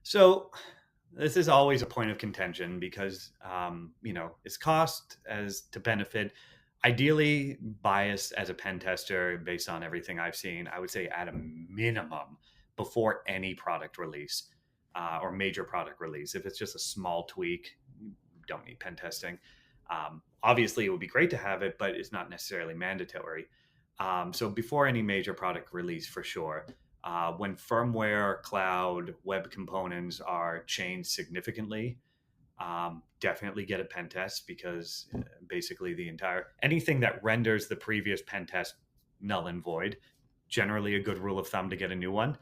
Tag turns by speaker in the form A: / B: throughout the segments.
A: So this is always a point of contention because it's cost as to benefit. Ideally, biased as a pen tester, based on everything I've seen, I would say at a minimum before any product release or major product release. If it's just a small tweak, you don't need pen testing. Obviously, it would be great to have it, but it's not necessarily mandatory. So before any major product release, for sure. When firmware, cloud, web components are changed significantly, definitely get a pen test because basically the entire anything that renders the previous pen test null and void, generally a good rule of thumb to get a new one.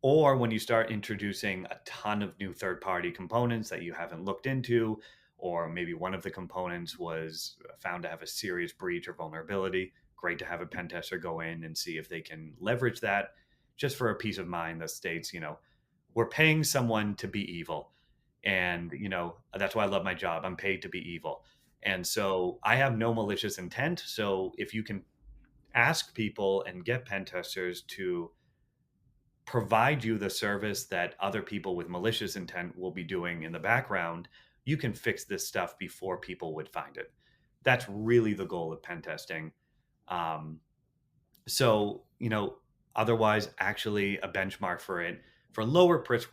A: Or when you start introducing a ton of new third party components that you haven't looked into, or maybe one of the components was found to have a serious breach or vulnerability, great to have a pen tester go in and see if they can leverage that just for a peace of mind that states, we're paying someone to be evil. And, that's why I love my job. I'm paid to be evil. And so I have no malicious intent. So if you can ask people and get pen testers to provide you the service that other people with malicious intent will be doing in the background, you can fix this stuff before people would find it. That's really the goal of pen testing. Um, so, otherwise, actually, a benchmark for it for lower risk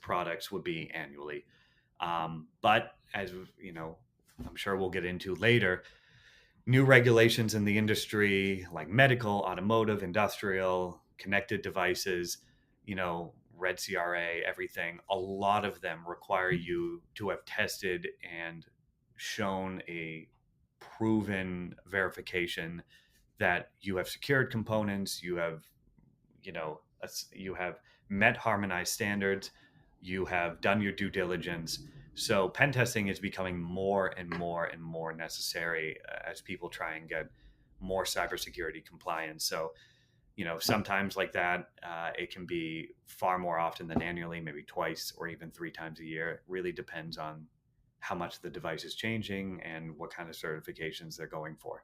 A: products would be annually. But as I'm sure we'll get into later, new regulations in the industry like medical, automotive, industrial, connected devices, red CRA, everything, a lot of them require you to have tested and shown a proven verification that you have secured components, you have met harmonized standards, you have done your due diligence. So pen testing is becoming more and more and more necessary as people try and get more cybersecurity compliance. So, sometimes like that, it can be far more often than annually, maybe twice or even three times a year. It really depends on how much the device is changing and what kind of certifications they're going for.